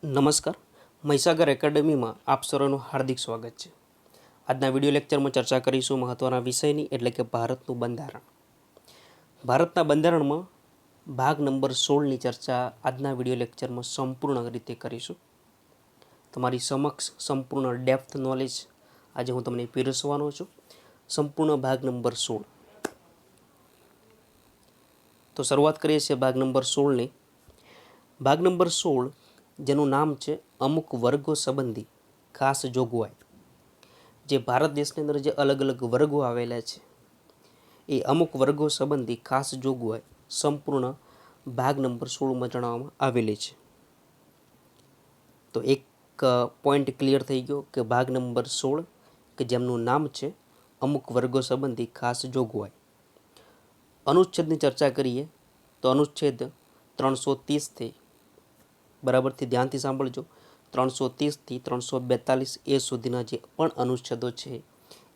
નમસ્કાર. મહીસાગર એકેડમીમાં આપ સર્વનું હાર્દિક સ્વાગત છે. આજના વિડીયો લેક્ચરમાં ચર્ચા કરીશું મહત્ત્વના વિષયની, એટલે કે ભારતનું બંધારણ. ભારતના બંધારણમાં ભાગ નંબર 16ની ચર્ચા આજના વિડીયો લેક્ચરમાં સંપૂર્ણ રીતે કરીશું. તમારી સમક્ષ સંપૂર્ણ ડેપ્થ નોલેજ આજે હું તમને પીરસવાનો છું. સંપૂર્ણ ભાગ નંબર 16. તો શરૂઆત કરીએ છીએ ભાગ નંબર 16ની. ભાગ નંબર 16 જેનું નામ છે અમુક વર્ગો સંબંધી ખાસ જોગવાઈ. જે ભારત દેશની અંદર જે અલગ અલગ વર્ગો આવેલા છે એ અમુક વર્ગો સંબંધી ખાસ જોગવાઈ સંપૂર્ણ ભાગ નંબર 16માં જણાવવામાં આવેલી છે. તો એક પોઈન્ટ ક્લિયર થઈ ગયો કે ભાગ નંબર 16 કે જેમનું નામ છે અમુક વર્ગો સંબંધી ખાસ જોગવાઈ. અનુચ્છેદની ચર્ચા કરીએ તો અનુચ્છેદ 330 બરાબરથી ધ્યાનથી સાંભળજો. 330થી 342 એ સુધીના જે પણ અનુચ્છેદો છે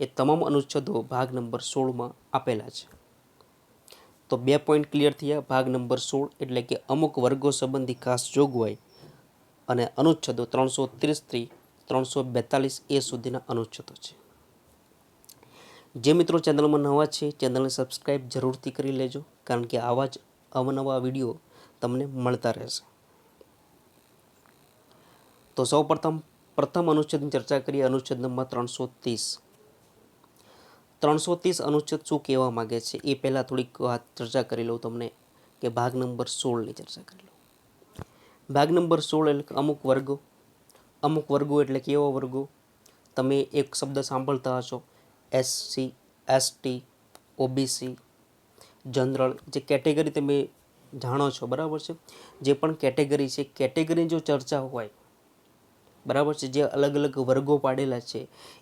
એ તમામ અનુચ્છેદો ભાગ નંબર 16માં આપેલા છે. તો 2 પોઈન્ટ ક્લિયર થયા. ભાગ નંબર 16 એટલે કે અમુક વર્ગો સંબંધી ખાસ જોગવાઈ અને અનુચ્છેદો 330થી 342 એ સુધીના અનુચ્છેદો છે. જે મિત્રો ચેનલમાં નવા છે ચેનલને સબસ્ક્રાઈબ જરૂરથી કરી લેજો, કારણ કે આવા જ અવનવા વિડીયો તમને મળતા રહેશે. તો સૌ પ્રથમ અનુચ્છેદની ચર્ચા કરીએ. અનુચ્છેદ નંબર 330. 330 અનુચ્છેદ શું કહેવા માગે છે એ પહેલાં થોડીક વાત ચર્ચા કરી લઉં તમને, કે ભાગ નંબર 16ની ચર્ચા કરી લઉં. ભાગ નંબર 16 એટલે અમુક વર્ગો. અમુક વર્ગો એટલે કેવા વર્ગો? તમે એક શબ્દ સાંભળતા હશો, SC, ST, OBC, જનરલ. જે કેટેગરી તમે જાણો છો, બરાબર છે. જે પણ કેટેગરી છે, કેટેગરીની જો ચર્ચા હોય, બરાબર છે, જે અલગ અલગ વર્ગો પાડેલા છે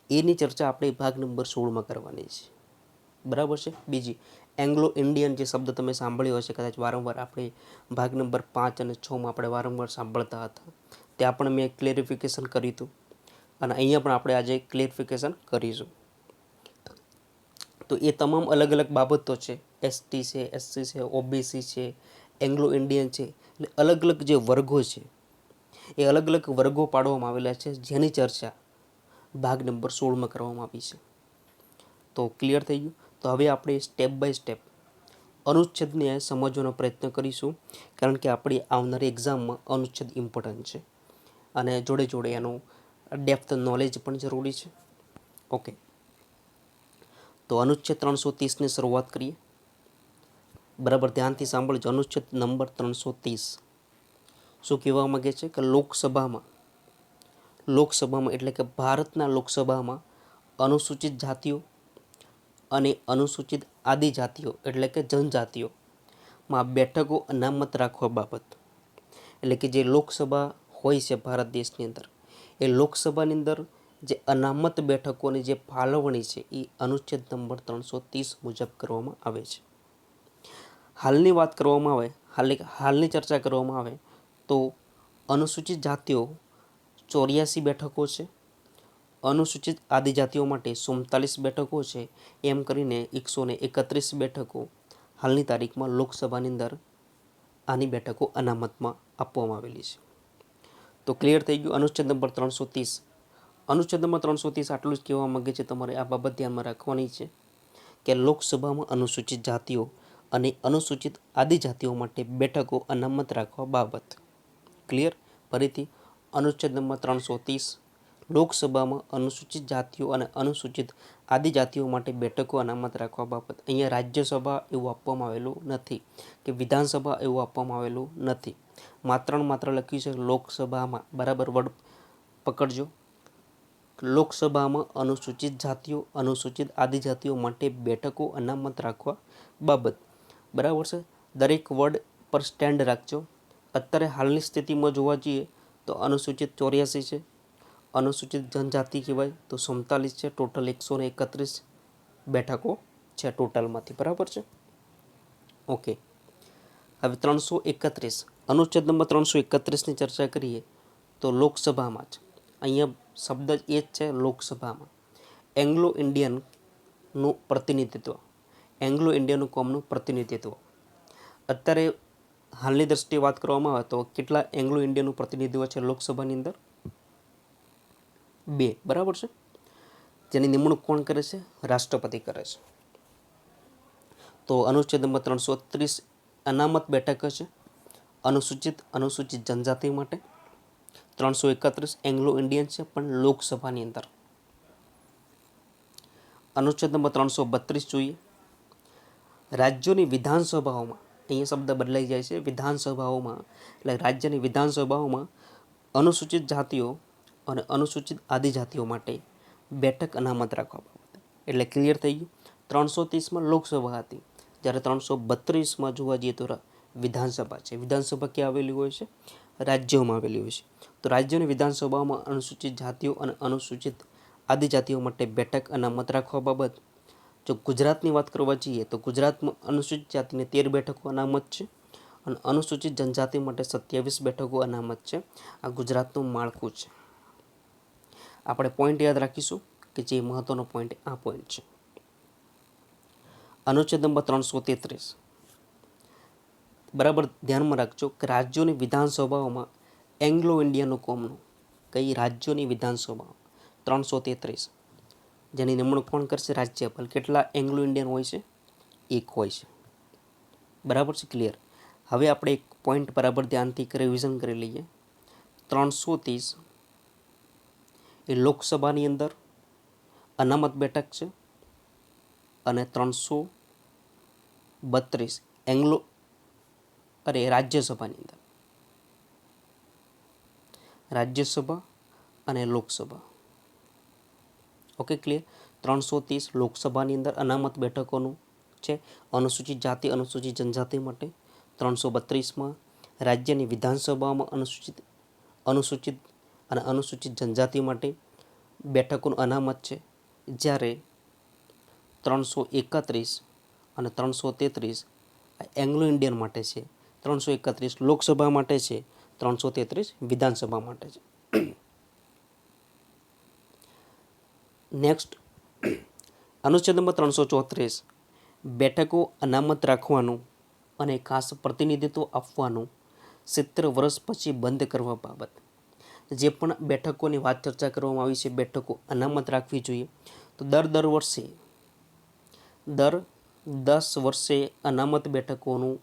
એની ચર્ચા આપણે ભાગ નંબર 16માં કરવાની છે, બરાબર છે. બીજી એંગ્લો ઇન્ડિયન જે શબ્દ તમે સાંભળ્યો હશે કદાચ વારંવાર, આપણે ભાગ નંબર 5 અને 6માં આપણે વારંવાર સાંભળતા હતા. ત્યાં પણ મેં ક્લેરિફિકેશન કર્યું હતું અને અહીંયા પણ આપણે આજે ક્લેરિફિકેશન કરીશું. તો એ તમામ અલગ અલગ બાબતો છે. ST છે, SC છે, OBC છે, એંગ્લો ઇન્ડિયન છે, એટલે અલગ અલગ જે વર્ગો છે એ અલગ અલગ વર્ગો પાડવામાં આવેલા છે, જેની ચર્ચા ભાગ નંબર 16માં કરવામાં આવી છે. તો ક્લિયર થઈ ગયું. તો હવે આપણે સ્ટેપ બાય સ્ટેપ અનુચ્છેદને સમજવાનો પ્રયત્ન કરીશું, કારણ કે આપણી આવનારી એક્ઝામમાં અનુચ્છેદ ઇમ્પોર્ટન્ટ છે અને જોડે જોડે એનું ડેપ્થ નોલેજ પણ જરૂરી છે. ઓકે, તો અનુચ્છેદ 330ની શરૂઆત કરીએ. બરાબર ધ્યાનથી સાંભળજો. અનુચ્છેદ નંબર 330 શું કહેવા માંગે છે કે લોકસભામાં એટલે કે ભારતના લોકસભામાં અનુસૂચિત જાતિઓ અને અનુસૂચિત આદિજાતિઓ એટલે કે જનજાતિઓમાં બેઠકો અનામત રાખવા બાબત. એટલે કે જે લોકસભા હોય છે ભારત દેશની અંદર, એ લોકસભાની અંદર જે અનામત બેઠકોની જે ફાળવણી છે એ અનુચ્છેદ નંબર 330 મુજબ કરવામાં આવે છે. હાલની વાત કરવામાં આવે, હાલની ચર્ચા કરવામાં આવે તો અનુસૂચિત જાતિઓ 84 બેઠકો છે, અનુસૂચિત આદિજાતિઓ માટે 47 બેઠકો છે. એમ કરીને 131 બેઠકો હાલની તારીખમાં લોકસભાની અંદર આની બેઠકો અનામતમાં આપવામાં આવેલી છે. તો ક્લિયર થઈ ગયું અનુચ્છેદ નંબર 330. અનુચ્છેદ નંબર 330 આટલું જ કહેવા માંગે છે. તમારે આ બાબત ધ્યાનમાં રાખવાની છે કે લોકસભામાં અનુસૂચિત જાતિઓ અને અનુસૂચિત આદિજાતિઓ માટે બેઠકો અનામત રાખવા બાબત. ક્લિયર. ફરીથી અનુચ્છેદ નંબર 330 લોકસભામાં અનુસૂચિત જાતિઓ અને અનુસૂચિત આદિજાતિઓ માટે બેઠકો અનામત રાખવા બાબત. અહીંયા રાજ્યસભા એવું આપવામાં આવેલું નથી કે વિધાનસભા એવું આપવામાં આવેલું નથી. માત્ર ને માત્ર લખ્યું છે લોકસભામાં. બરાબર વર્ડ પકડજો. લોકસભામાં અનુસૂચિત જાતિઓ અનુસૂચિત આદિજાતિઓ માટે બેઠકો અનામત રાખવા બાબત. બરાબર છે. દરેક વર્ડ પર સ્ટેન્ડ રાખજો. અત્યારે હાલની સ્થિતિમાં જોવા જઈએ તો અનુસૂચિત 84 છે, અનુસૂચિત જનજાતિ કહેવાય તો 47 છે. ટોટલ 131 બેઠકો છે ટોટલમાંથી. બરાબર છે. ઓકે, હવે 331 અનુચ્છેદ નંબર 331ની ચર્ચા કરીએ તો લોકસભામાં જ, અહીંયા શબ્દ જ એ જ છે લોકસભામાં, એંગ્લો ઇન્ડિયનનું પ્રતિનિધિત્વ, એંગ્લો ઇન્ડિયન કોમનું પ્રતિનિધિત્વ. અત્યારે હાલની દ્રષ્ટિએ વાત કરવામાં આવે તો કેટલા એંગ્લો ઇન્ડિયનનું પ્રતિનિધિત્વ છે લોકસભાની અંદર? 2, બરાબર છે. જેની નિમણૂક કોણ કરે છે? રાષ્ટ્રપતિ કરે છે. તો અનુચ્છેદ નંબર 330 અનામત બેઠક છે અનુસૂચિત જનજાતિ માટે. 331 એંગ્લો ઇન્ડિયન છે પણ લોકસભાની અંદર. અનુચ્છેદ નંબર 332 જોઈએ, રાજ્યોની વિધાનસભાઓમાં, અહીંયા શબ્દ બદલાઈ જાય છે, વિધાનસભાઓમાં એટલે રાજ્યની વિધાનસભાઓમાં અનુસૂચિત જાતિઓ અને અનુસૂચિત આદિજાતિઓ માટે બેઠક અનામત રાખવા બાબતે. એટલે ક્લિયર થઈ ગયું. 330માં લોકસભા હતી, જ્યારે 332માં જોવા જઈએ તો વિધાનસભા છે. વિધાનસભા ક્યાં આવેલી હોય છે? રાજ્યોમાં આવેલી હોય છે. તો રાજ્યોની વિધાનસભામાં અનુસૂચિત જાતિઓ અને અનુસૂચિત આદિજાતિઓ માટે બેઠક અનામત રાખવા બાબત. જો ગુજરાતની વાત કરવા જઈએ તો ગુજરાતમાં અનુસૂચિત જાતિને 13 બેઠકો અનામત છે અને અનુસૂચિત જનજાતિ માટે 27 બેઠકો અનામત છે. આ ગુજરાતનું માળખું છે. આપણે પોઈન્ટ યાદ રાખીશું કે જે મહત્વનો પોઈન્ટ આ પોઈન્ટ છે. અનુચ્છેદ નંબર 333 બરાબર ધ્યાનમાં રાખજો કે રાજ્યોની વિધાનસભાઓમાં એંગ્લો ઇન્ડિયનો કોમનું કઈ રાજ્યોની વિધાનસભાઓ 333 જેની નિમણૂક કોણ કરશે? રાજ્યપાલ. કેટલા એંગ્લો ઇન્ડિયન હોય છે? 1 હોય છે. બરાબર છે, ક્લિયર. હવે આપણે એક પોઈન્ટ બરાબર ધ્યાનથી રિવિઝન કરી લઈએ. 330 એ લોકસભાની અંદર અનામત બેઠક છે અને 332 રાજ્યસભાની અંદર, રાજ્યસભા અને લોકસભા. Okay, clear. 330 લોકસભાની અંદર અનામત બેઠકોનું છે અનુસૂચિત જાતિ અનુસૂચિત જનજાતિ માટે. 332માં રાજ્યની વિધાનસભામાં અનુસૂચિત અને અનુસૂચિત જનજાતિ માટે બેઠકોનું અનામત છે. જ્યારે 331 અને 333 એંગ્લો ઇન્ડિયન માટે છે. 331 લોકસભા માટે છે, 333 વિધાનસભા માટે છે. નેક્સ્ટ, અનુચ્છેદ નંબર 334 બેઠકો અનામત રાખવાનું અને ખાસ પ્રતિનિધિત્વ આપવાનું 70 વર્ષ પછી બંધ કરવા બાબત. જે પણ બેઠકોની વાત ચર્ચા કરવામાં આવી છે, બેઠકો અનામત રાખવી જોઈએ, તો દર વર્ષે દર 10 વર્ષે અનામત બેઠકોનું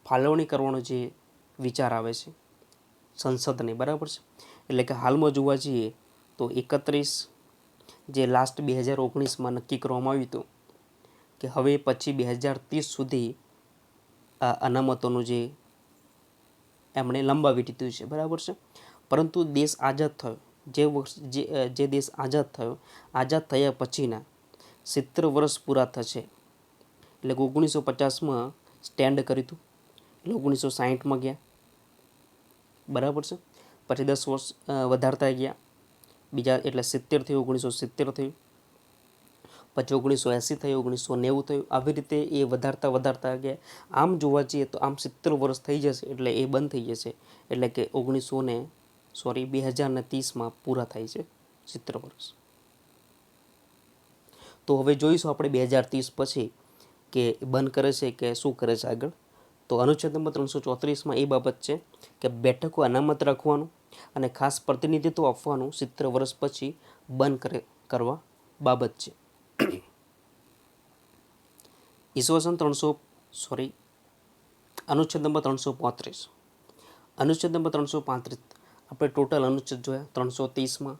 ફાળવણી કરવાનો જે વિચાર આવે છે સંસદને, બરાબર છે. એટલે કે હાલમાં જોવા જઈએ તો 31 જે લાસ્ટ 2019માં નક્કી કરવામાં આવ્યું હતું કે હવે પછી 2030 સુધી આ અનામતોનું જે એમણે લંબાવી દીધું છે, બરાબર છે. પરંતુ દેશ આઝાદ થયો, જે દેશ આઝાદ થયો, આઝાદ થયા પછીના 70 વર્ષ પૂરા થશે. એટલે 1950માં સ્ટેન્ડ કર્યું હતું, એટલે 1960માં ગયા, બરાબર છે. પછી 10 વર્ષ વધારતા ગયા, બીજા એટલે 70 થયું, 1970 થયું, પછી 1980 થયું, 1990 થયું. આવી રીતે એ વધારતા ગયા. આમ જોવા જઈએ તો આમ 70 વર્ષ થઈ જશે એટલે એ બંધ થઈ જશે. એટલે કે 2030માં પૂરા થાય છે 70 વર્ષ. તો હવે જોઈશું આપણે 2030 પછી કે બંધ કરે છે કે શું કરે છે આગળ. તો અનુચ્છેદ નંબર 334માં એ બાબત છે કે બેઠકો અનામત રાખવાનું અને ખાસ પ્રતિનિધિત્વ આપવાનું 70 વર્ષ પછી બંધ કરવા બાબત છે. અનુચ્છેદ નંબર 335 અનુચ્છેદ નંબર 335 આપણે ટોટલ અનુચ્છેદ જોયા. 330માં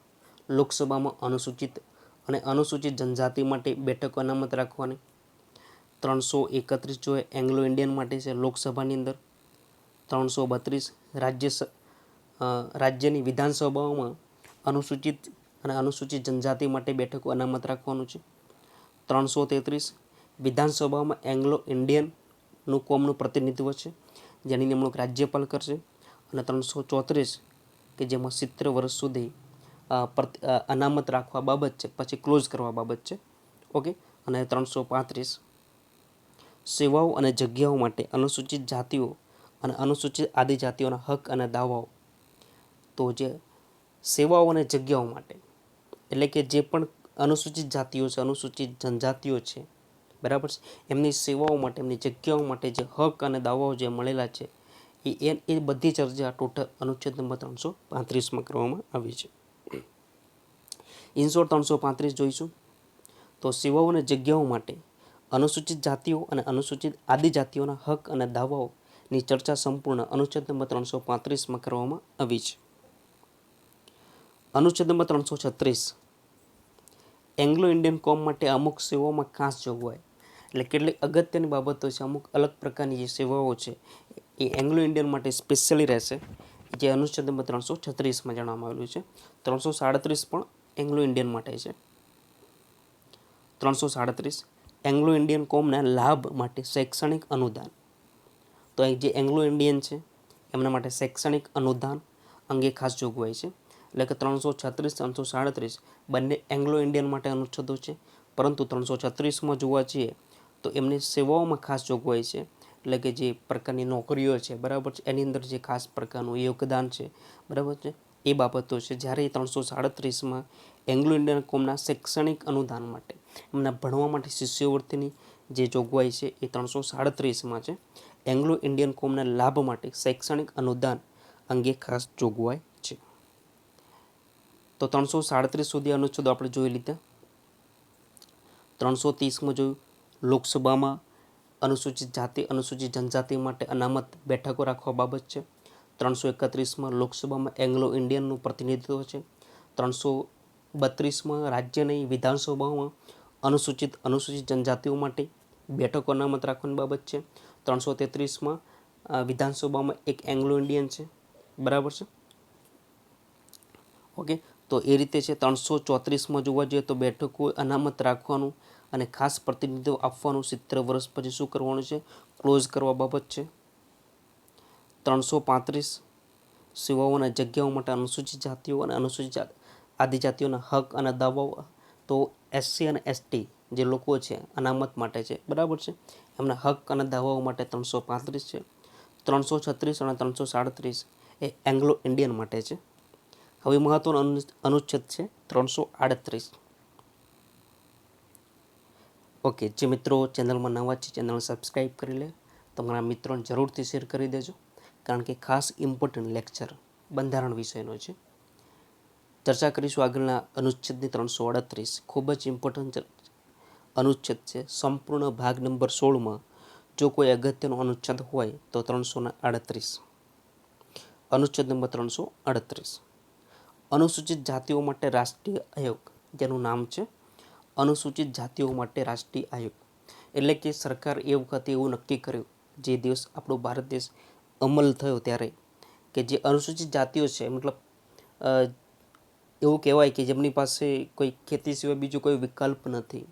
લોકસભામાં અનુસૂચિત અને અનુસૂચિત જનજાતિ માટે બેઠકો અનામત રાખવાની. 331 જોઈએ એંગ્લો ઇન્ડિયન માટે છે લોકસભાની અંદર. 332 રાજ્યની વિધાનસભાઓમાં અનુસૂચિત અને અનુસૂચિત જનજાતિ માટે બેઠકો અનામત રાખવાનું છે. 333 વિધાનસભામાં એંગ્લો ઇન્ડિયનનું કોમનું પ્રતિનિધિત્વ છે, જેની નિમણૂક રાજ્યપાલ કરશે. અને 334 કે જેમાં 70 વર્ષ સુધી અનામત રાખવા બાબત છે, પછી ક્લોઝ કરવા બાબત છે. ઓકે. અને 335 સેવાઓ અને જગ્યાઓ માટે અનુસૂચિત જાતિઓ અને અનુસૂચિત આદિજાતિઓના હક અને દાવાઓ. તો જે સેવાઓ અને જગ્યાઓ માટે એટલે કે જે પણ અનુસૂચિત જાતિઓ છે, અનુસૂચિત જનજાતિઓ છે, બરાબર છે, એમની સેવાઓ માટે, એમની જગ્યાઓ માટે જે હક અને દાવાઓ જે મળેલા છે એ બધી ચર્ચા ટોટલ અનુચ્છેદ નંબર 335માં કરવામાં આવી છે. ઇનશોર્ટ 335 જોઈશું તો સેવાઓ અને જગ્યાઓ માટે અનુસૂચિત જાતિઓ અને અનુસૂચિત આદિજાતિઓના હક અને દાવાઓની ચર્ચા સંપૂર્ણ અનુચ્છેદ નંબર 335માં કરવામાં આવી છે. અનુચ્છેદ નંબર 336 એંગ્લો ઇન્ડિયન કોમ માટે અમુક સેવાઓમાં ખાસ જોગવાઈ, એટલે કેટલીક અગત્યની બાબતો છે, અમુક અલગ પ્રકારની જે સેવાઓ છે એ એંગ્લો ઇન્ડિયન માટે સ્પેશિયલી રહેશે, જે અનુચ્છેદ નંબર 336માં જણાવવામાં આવેલું છે. 337 પણ એંગ્લો ઇન્ડિયન માટે છે. 337 એંગ્લો ઇન્ડિયન કોમના લાભ માટે શૈક્ષણિક અનુદાન. તો અહીં જે એંગ્લો ઇન્ડિયન છે એમના માટે શૈક્ષણિક અનુદાન અંગે ખાસ જોગવાઈ છે. એટલે કે 336 337 બંને એંગ્લો ઇન્ડિયન માટે અનુચ્છેદો છે, પરંતુ 336માં જોવા જઈએ તો એમની સેવાઓમાં ખાસ જોગવાઈ છે. એટલે કે જે પ્રકારની નોકરીઓ છે, બરાબર છે, એની અંદર જે ખાસ પ્રકારનું યોગદાન છે, બરાબર છે, એ બાબતો છે. જ્યારે 337માં એંગ્લો ઇન્ડિયન કોમના શૈક્ષણિક અનુદાન માટે, એમના ભણવા માટે શિષ્યવૃત્તિની જે જોગવાઈ છે એ 337માં છે. એંગ્લો ઇન્ડિયન કોમના લાભ માટે શૈક્ષણિક અનુદાન અંગે ખાસ જોગવાઈ છે. તો 337 સુધી અનુચ્છેદો આપણે જોઈ લીધા. 330માં જોયું લોકસભામાં અનુસૂચિત જાતિ અનુસૂચિત જનજાતિ માટે અનામત બેઠકો રાખવા બાબત છે. 331માં લોકસભામાં એંગ્લો ઇન્ડિયનનું પ્રતિનિધિત્વ છે. 332માં રાજ્યની વિધાનસભાઓમાં અનુસૂચિત જનજાતિઓ માટે બેઠકો અનામત રાખવાની બાબત છે. 333માં વિધાનસભામાં એક એંગ્લો ઇન્ડિયન છે, બરાબર છે, ઓકે. તો એ રીતે છે. 334માં જોવા જઈએ તો બેઠકો અનામત રાખવાનું અને ખાસ પ્રતિનિધિત્વ આપવાનું 70 વર્ષ પછી શું કરવાનું છે, ક્લોઝ કરવા બાબત છે. 335 સેવાઓના જગ્યાઓ માટે અનુસૂચિત જાતિઓ અને અનુસૂચિત આદિજાતિઓના હક અને દાવાઓ, તો એસસી અને એસટી જે લોકો છે અનામત માટે છે, બરાબર છે, એમના હક અને દાવાઓ માટે 335 છે. 336 અને 337 એ એંગ્લો ઇન્ડિયન માટે છે. હવે મહત્વનો અનુચ્છેદ છે 338. ઓકે, જે મિત્રો ચેનલમાં નવા છે ચેનલ સબસ્ક્રાઈબ કરી લે, તમારા મિત્રોને જરૂરથી શેર કરી દેજો, કારણ કે ખાસ ઇમ્પોર્ટન્ટ લેક્ચર બંધારણ વિષયનો છે. ચર્ચા કરીશું આગળના અનુચ્છેદની 338. ખૂબ જ ઇમ્પોર્ટન્ટ અનુચ્છેદ છે. સંપૂર્ણ ભાગ નંબર 16માં જો કોઈ અગત્યનો અનુચ્છેદ હોય તો 338. અનુચ્છેદ નંબર 338 અનુસૂચિત જાતિઓ માટે રાષ્ટ્રીય આયોગ, જેનું નામ છે અનુસૂચિત જાતિઓ માટે રાષ્ટ્રીય આયોગ. એટલે કે સરકાર એ વખતે એવું નક્કી કર્યું, જે દિવસ આપણો ભારત દેશ અમલ થયો ત્યારે, કે જે અનુસૂચિત જાતિઓ છે, મતલબ એવું કહેવાય કે જેમની પાસે કોઈ ખેતી સિવાય બીજો કોઈ વિકલ્પ નથી,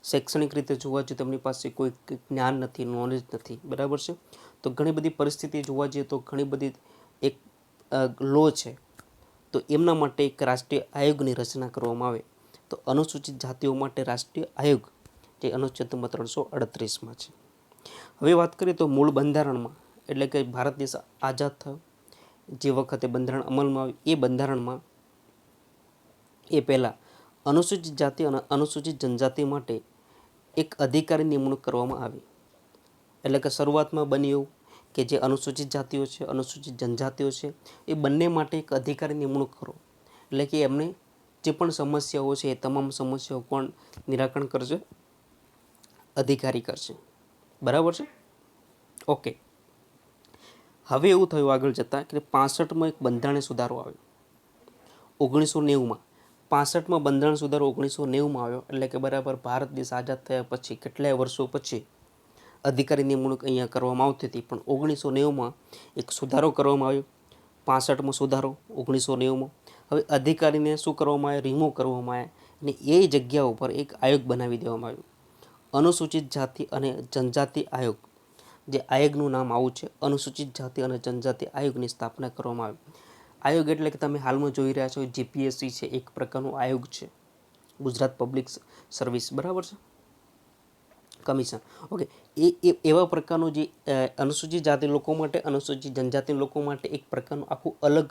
શૈક્ષણિક રીતે જોવા જઈએ તો એમની પાસે કોઈ જ્ઞાન નથી, નોલેજ નથી, બરાબર છે. તો ઘણી બધી પરિસ્થિતિ જોવા જઈએ તો ઘણી બધી એક લો છે, તો એમના માટે એક રાષ્ટ્રીય આયોગની રચના કરવામાં આવે. તો અનુસૂચિત જાતિઓ માટે રાષ્ટ્રીય આયોગ જે અનુચ્છેદ નંબર 338માં છે. હવે વાત કરીએ તો મૂળ બંધારણમાં, એટલે કે ભારત દેશ આઝાદ થયો જે વખતે બંધારણ અમલમાં આવ્યું, એ બંધારણમાં એ પહેલાં અનુસૂચિત જાતિ અને અનુસૂચિત જનજાતિ માટે એક અધિકારી નિમણૂક કરવામાં આવી. એટલે કે શરૂઆતમાં બન્યું એવું કે જે અનુસૂચિત જાતિઓ છે, અનુસૂચિત જનજાતિઓ છે, એ બંને માટે એક અધિકારી નિમણૂક કરો. એટલે કે એમને જે પણ સમસ્યાઓ છે એ તમામ સમસ્યાઓ કોણ નિરાકરણ કરશે, અધિકારી કરશે, બરાબર છે, ઓકે. હવે એવું થયું આગળ જતાં કે 65માં એક બંધારણીય સુધારો આવ્યો 1990માં. 65માં બંધારણ સુધારો 1990માં આવ્યો, એટલે કે બરાબર ભારત દેશ આઝાદ થયા પછી કેટલાય વર્ષો પછી અધિકારી નિમણૂક અહીંયા કરવામાં આવતી હતી, પણ 1990માં એક સુધારો કરવામાં આવ્યો. 65મો સુધારો 1990માં. હવે અધિકારીને શું કરવામાં આવે, રિમૂવ કરવામાં આવે, અને એ જગ્યા ઉપર એક આયોગ બનાવી દેવામાં આવ્યો, અનુસૂચિત જાતિ અને જનજાતિ આયોગ. જે આયોગનું નામ આવું છે, અનુસૂચિત જાતિ અને જનજાતિ આયોગની સ્થાપના કરવામાં આવી. આયોગ એટલે કે તમે હાલમાં જોઈ રહ્યા છો જીપીએસસી છે, એક પ્રકારનો આયોગ છે, ગુજરાત પબ્લિક સર્વિસ, બરાબર છે, કમિશન, ઓકે. એવા પ્રકારનું જે અનુસૂચિત જાતિ લોકો માટે, અનુસૂચિત જનજાતિ લોકો માટે એક પ્રકારનું આખું અલગ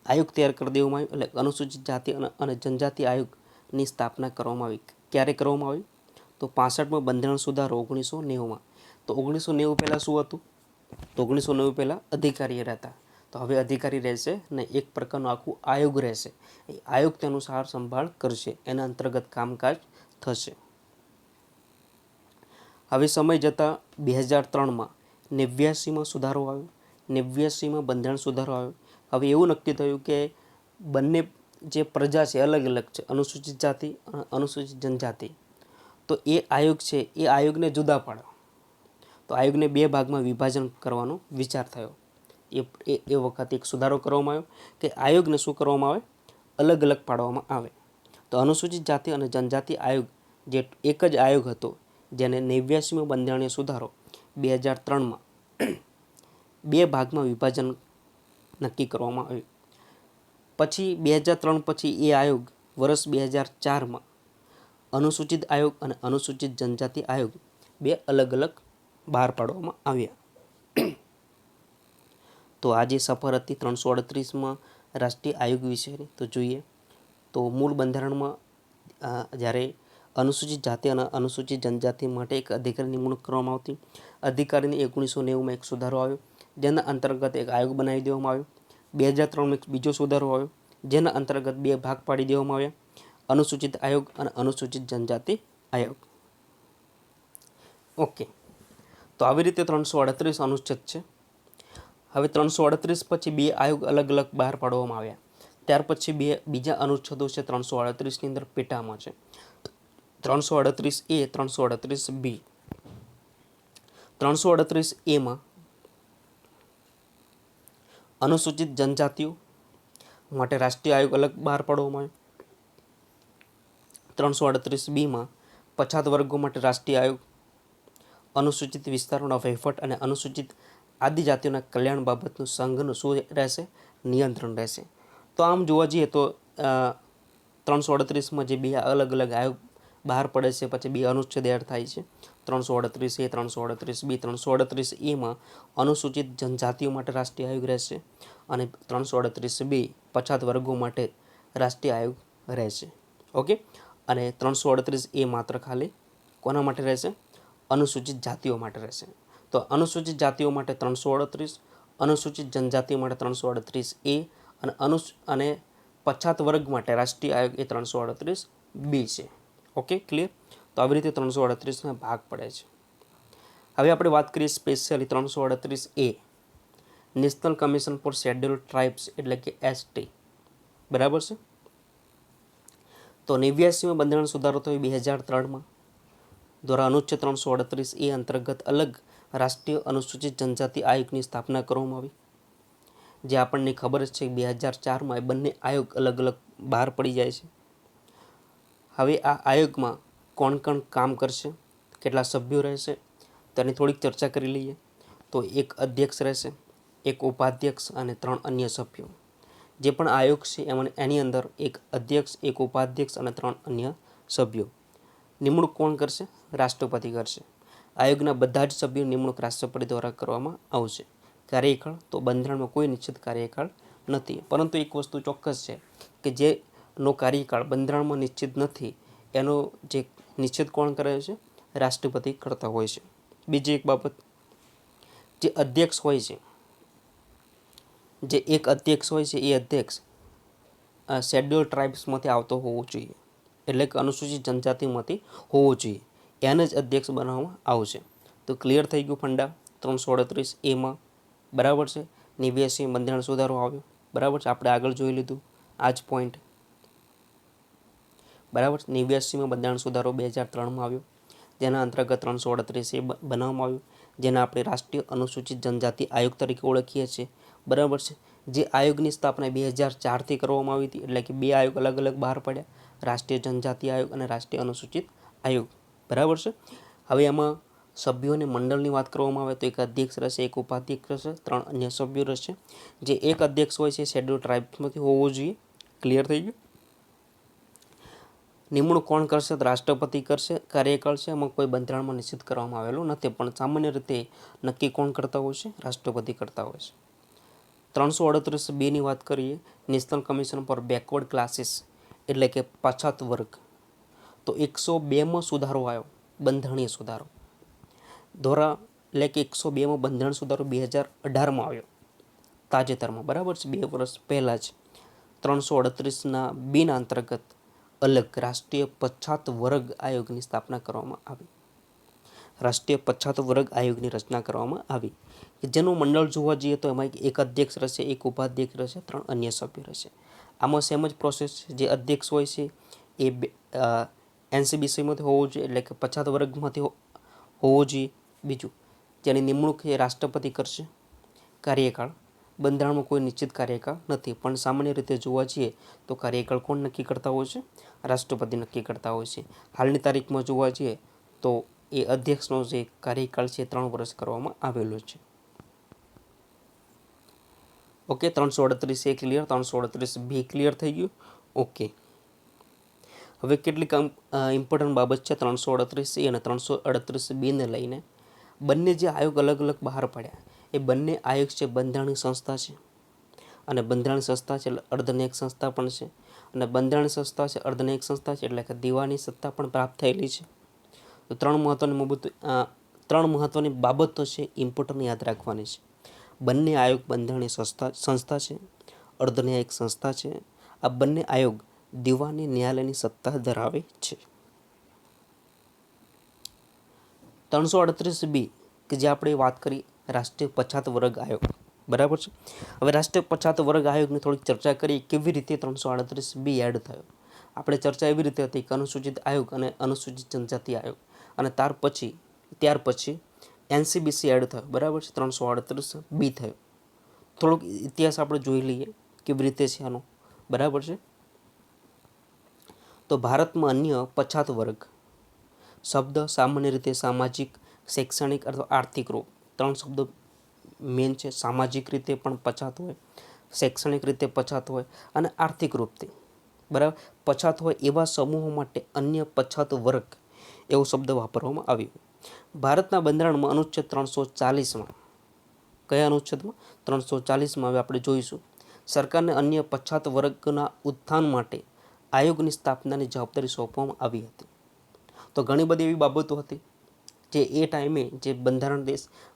આયોગ તૈયાર કરી દેવામાં આવ્યું. એટલે અનુસૂચિત જાતિ અને જનજાતિ આયોગની સ્થાપના કરવામાં આવી. ક્યારે કરવામાં આવી? તો 65માં બંધારણ સુધારો 1990માં. તો 1990 પહેલાં શું હતું? તો 1990 પહેલાં અધિકારી રહેતા, તો હવે અધિકારી રહેશે ને એક પ્રકારનું આખું આયોગ રહેશે. એ આયોગ તેનું સાર સંભાળ કરશે, એના અંતર્ગત કામકાજ થશે. હવે સમય જતાં 2003માં 89માં સુધારો આવ્યો. 89માં બંધારણ સુધારો આવ્યો. હવે એવું નક્કી થયું કે બંને જે પ્રજા છે અલગ અલગ છે, અનુસૂચિત જાતિ અને અનુસૂચિત જનજાતિ. તો એ આયોગ છે એ આયોગને જુદા પાડો. તો આયોગને 2 ભાગમાં વિભાજન કરવાનો વિચાર થયો. એ વખતે એક સુધારો કરવામાં આવ્યો કે આયોગને શું કરવામાં આવે, અલગ અલગ પાડવામાં આવે. તો અનુસૂચિત જાતિ અને જનજાતિ આયોગ જે એક જ આયોગ હતો, જેને 89માં બંધારણીય સુધારો 2003માં 2 ભાગમાં વિભાજન નક્કી કરવામાં આવ્યું. પછી 2003 પછી એ આયોગ વર્ષ 2004માં અનુસૂચિત આયોગ અને અનુસૂચિત જનજાતિ આયોગ 2 અલગ અલગ બહાર પાડવામાં આવ્યા. તો આ જે સફર હતી 338માં રાષ્ટ્રીય આયોગ વિશેની, તો જોઈએ તો મૂળ બંધારણમાં જ્યારે અનુસૂચિત જાતિ અને અનુસૂચિત જનજાતિ માટે એક અધિકારી નિમણૂક કરવામાં આવતી. અધિકારીને 1990માં એક સુધારો આવ્યો, જેના અંતર્ગત એક આયોગ બનાવી દેવામાં આવ્યો. 2003માં એક બીજો સુધારો આવ્યો, જેના અંતર્ગત 2 ભાગ પાડી દેવામાં આવ્યા, અનુસૂચિત આયોગ અને અનુસૂચિત જનજાતિ આયોગ. ઓકે, તો આવી રીતે 338 અનુચ્છેદ છે. હવે 338 પછી 2 આયોગ અલગ અલગ બહાર પાડવામાં આવ્યા. ત્યાર પછી બીજા અનુચ્છેદો છે 338ની અંદર પેટામાં છે 338A, 338B. 338Aમાં અનુસૂચિત જનજાતિઓ માટે રાષ્ટ્રીય આયોગ અલગ બહાર પાડવામાં આવ્યો. 338Bમાં પછાત વર્ગો માટે રાષ્ટ્રીય આયોગ, અનુસૂચિત વિસ્તારોના વહીવટ અને અનુસૂચિત આદિજાતિઓના કલ્યાણ બાબતનું સંઘનું શું રહેશે, નિયંત્રણ રહેશે. તો આમ જોવા જઈએ તો 338માં જે 2 અલગ અલગ આયોગ બહાર પડે છે, પછી 2 અનુચ્છેદ એડ થાય છે 338A, 338B. 338Aમાં અનુસૂચિત જનજાતિઓ માટે રાષ્ટ્રીય આયોગ રહેશે અને 338B પછાત વર્ગો માટે રાષ્ટ્રીય આયોગ રહેશે. ઓકે, અને 338A માત્ર ખાલી કોના માટે રહેશે, અનુસૂચિત જાતિઓ માટે રહેશે. તો અનુસૂચિત જાતિઓ માટે 338, અનુસૂચિત જનજાતિઓ માટે 338A અને પછાત વર્ગ માટે રાષ્ટ્રીય આયોગ એ 338B છે. Okay, clear. તો આવી રીતે 338ના ભાગ પડે છે. હવે આપણે વાત કરીએ specially 338A, national commission four scheduled tribes એટલે કે ST. બરાબર છે. તો 89માં બંધારણ સુધારો થયો 2003માં દ્વારા અનુચ્છેદ 338A અંતર્ગત અલગ રાષ્ટ્રીય અનુસૂચિત જનજાતિ આયોગની સ્થાપના કરવામાં આવી. જે આપણને ખબર જ છે 2004માં એ બંને આયોગ અલગ અલગ બહાર પડી જાય છે. હવે આ આયોગમાં કોણ કોણ કામ કરશે, કેટલા સભ્યો રહેશે, તેની થોડીક ચર્ચા કરી લઈએ. તો એક અધ્યક્ષ રહેશે, એક ઉપાધ્યક્ષ અને 3 અન્ય સભ્યો. જે પણ આયોગ છે એની અંદર એક અધ્યક્ષ, એક ઉપાધ્યક્ષ અને 3 અન્ય સભ્યો. નિમણૂક કોણ કરશે, રાષ્ટ્રપતિ કરશે. આયોગના બધા જ સભ્યો નિમણૂક રાષ્ટ્રપતિ દ્વારા કરવામાં આવશે. કાર્યકાળ તો બંધારણમાં કોઈ નિશ્ચિત કાર્યકાળ નથી, પરંતુ એક વસ્તુ ચોક્કસ છે કે જેનો કાર્યકાળ બંધારણમાં નિશ્ચિત નથી એનો જે નિશ્ચિત કોણ કરે છે, રાષ્ટ્રપતિ કરતા હોય છે. બીજી એક બાબત, જે અધ્યક્ષ હોય છે, જે એક અધ્યક્ષ હોય છે એ અધ્યક્ષ શેડ્યુલ ટ્રાઇબ્સમાંથી આવતો હોવો જોઈએ, એટલે કે અનુસૂચિત જનજાતિમાંથી હોવો જોઈએ. એને જ અધ્યક્ષ બનાવવામાં આવશે. તો ક્લિયર થઈ ગયું ફંડા 338Aમાં. બરાબર છે. 89 બંધારણ સુધારો આવ્યો. બરાબર છે, આપણે આગળ જોઈ લીધું આ જ પોઈન્ટ. બરાબર. 89માં બંધારણ સુધારો 2003માં આવ્યો, જેના અંતર્ગત 338A બનાવવામાં આવ્યું, જેને આપણે રાષ્ટ્રીય અનુસૂચિત જનજાતિ આયોગ તરીકે ઓળખીએ છીએ. બરાબર છે. જે આયોગની સ્થાપના 2004થી કરવામાં આવી હતી, એટલે કે 2 આયોગ અલગ અલગ બહાર પડ્યા, રાષ્ટ્રીય જનજાતિ આયોગ અને રાષ્ટ્રીય અનુસૂચિત આયોગ. બરાબર છે. હવે એમાં સભ્યોને મંડળની વાત કરવામાં આવે તો એક અધ્યક્ષ રહેશે, એક ઉપાધ્યક્ષ રહેશે, 3 અન્ય સભ્યો રહેશે. જે એક અધ્યક્ષ હોય છે શેડ્યુલ ટ્રાઇબ્સમાંથી હોવો જોઈએ. ક્લિયર થઈ ગયું. નિમણૂક કોણ કરશે, તો રાષ્ટ્રપતિ કરશે. કાર્યકાળ છે એમાં કોઈ બંધારણમાં નિશ્ચિત કરવામાં આવેલું નથી, પણ સામાન્ય રીતે નક્કી કોણ કરતા હોય છે, રાષ્ટ્રપતિ કરતા હોય છે. 338B વાત કરીએ, national commission for backward classes એટલે કે પછાત વર્ગ. તો 102માં સુધારો આવ્યો, બંધારણીય સુધારો દ્વારા એટલે કે 102માં બંધારણ સુધારો 2018માં આવ્યો તાજેતરમાં, બરાબર છે, 2 વર્ષ પહેલાં જ. 338ના બિન અંતર્ગત અલગ રાષ્ટ્રીય પછાત વર્ગ આયોગની સ્થાપના કરવામાં આવી. રાષ્ટ્રીય પછાત વર્ગ આયોગની રચના કરવામાં આવી, કે જેનું મંડળ જોવા જઈએ તો એમાં એક અધ્યક્ષ રહેશે, એક ઉપાધ્યક્ષ રહેશે, 3 અન્ય સભ્યો રહેશે. આમાં સેમ જ પ્રોસેસ છે. જે અધ્યક્ષ હોય છે એ NCBCમાંથી હોવો જોઈએ, એટલે કે પછાત વર્ગમાંથી હોવો જોઈએ. બીજું, જેની નિમણૂક એ રાષ્ટ્રપતિ કરશે. કાર્યકાળ, બંધારણમાં કોઈ નિશ્ચિત કાર્યકાળ નથી, પણ સામાન્ય રીતે જોવા જઈએ તો કાર્યકાળ કોણ નક્કી કરતા હોય છે? રાષ્ટ્રપતિ નક્કી કરતા હોય છે. હાલની તારીખમાં જોવા જઈએ તો એ અધ્યક્ષનો જે કાર્યકાળ છે 3 વર્ષ કરવામાં આવેલો છે. Okay, 338A clear, 338B clear થઈ ગયું. ઓકે, હવે કેટલીક ઇમ્પોર્ટન્ટ બાબત છે 338A અને 338B ને લઈને. બંને જે આયોગ અલગ અલગ બહાર પાડ્યા, એ બંને આયોગ છે બંધારણીય સંસ્થા છે, અને બંધારણીય સંસ્થા છે એટલે અર્ધન્યાયિક સંસ્થા પણ છે, અને બંધારણીય સંસ્થા છે, અર્ધન્યાયિક સંસ્થા છે, એટલે કે દીવાની સત્તા પણ પ્રાપ્ત થયેલી છે. તો 3 મહત્વની બાબતો છે ઇમ્પોર્ટન્ટ યાદ રાખવાની છે. બંને આયોગ બંધારણીય સંસ્થા છે, અર્ધન્યાયિક સંસ્થા છે. આ બંને આયોગ દીવાની ન્યાયાલયની સત્તા ધરાવે છે. 338B કે જે આપણે વાત કરી રાષ્ટ્રીય પછાત વર્ગ આયોગ, બરાબર છે. હવે રાષ્ટ્રીય પછાત વર્ગ આયોગની થોડીક ચર્ચા કરીએ, કેવી રીતે 338B એડ થયો. આપણે ચર્ચા એવી રીતે હતી કે અનુસૂચિત આયોગ અને અનુસૂચિત જનજાતિ આયોગ, અને ત્યાર પછી NCBC એડ થયો, બરાબર છે. 338B થયો. થોડોક ઇતિહાસ આપણે જોઈ લઈએ કેવી રીતે છે આનો, બરાબર છે. તો ભારતમાં અન્ય પછાત વર્ગ શબ્દ સામાન્ય રીતે સામાજિક, શૈક્ષણિક અથવા આર્થિક રૂપ, 3 શબ્દો મેન છે. સામાજિક રીતે પણ પછાત હોય, શૈક્ષણિક રીતે પછાત હોય, અને આર્થિક રૂપથી, બરાબર, પછાત હોય એવા સમૂહો માટે અન્ય પછાત વર્ગ એવો શબ્દ વાપરવામાં આવ્યો. ભારતના બંધારણમાં અનુચ્છેદ 340માં, કયા અનુચ્છેદમાં? 340માં. હવે આપણે જોઈશું. સરકારને અન્ય પછાત વર્ગના ઉત્થાન માટે આયોગની સ્થાપનાની જવાબદારી સોંપવામાં આવી હતી. તો ઘણી બધી એવી બાબતો હતી જે એ ટાઈમે જે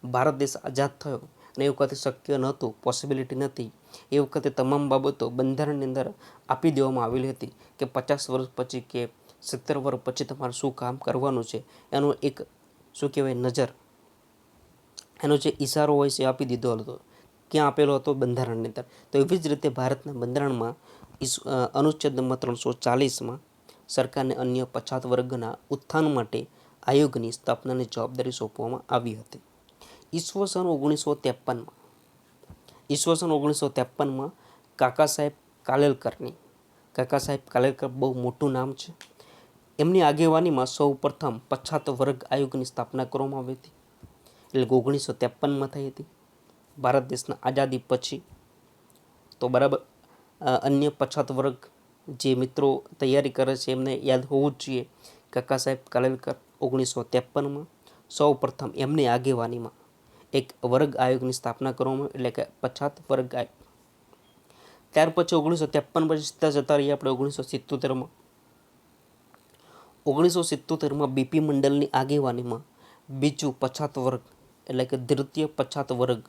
ભારત દેશ આઝાદ થયો અને એ વખતે શક્ય નહોતું, પોસિબિલિટી નથી. એ વખતે તમામ બાબતો બંધારણની અંદર આપી દેવામાં આવેલી હતી કે 50 વર્ષ પછી કે 70 વર્ષ પછી તમારે શું કામ કરવાનું છે, એનો એક શું કહેવાય નજર, એનો જે ઇશારો હોય છે આપી દીધો હતો. ક્યાં આપેલો હતો? બંધારણની અંદર. તો એવી જ રીતે ભારતના બંધારણમાં અનુચ્છેદ નંબર 340માં સરકારને અન્ય પછાત વર્ગના ઉત્થાન માટે આયોગની સ્થાપનાની જવાબદારી સોંપવામાં આવી હતી. ઈસવીસન 1953માં કાકા સાહેબ કાલેલકર બહુ મોટું નામ છે. એમની આગેવાનીમાં સૌ પ્રથમ પછાત વર્ગ આયોગની સ્થાપના કરવામાં આવી હતી. એટલે 1953માં થઈ હતી, ભારત દેશના આઝાદી પછી. તો બરાબર, અન્ય પછાત વર્ગ જે મિત્રો તૈયારી કરે છે એમને યાદ હોવું જ જોઈએ. કાકા સાહેબ કાલેલકર 1953માં સૌ પ્રથમ એમની આગેવાનીમાં એક વર્ગ આયોગની સ્થાપના કરવામાં, એટલે કે પછાત વર્ગ આયોગ. ત્યાર પછી 1953 પછી સીધા જતા રહીએ આપણે 1977માં બીપી મંડલની આગેવાનીમાં બીજું પછાત વર્ગ, એટલે કે દ્વિતીય પછાત વર્ગ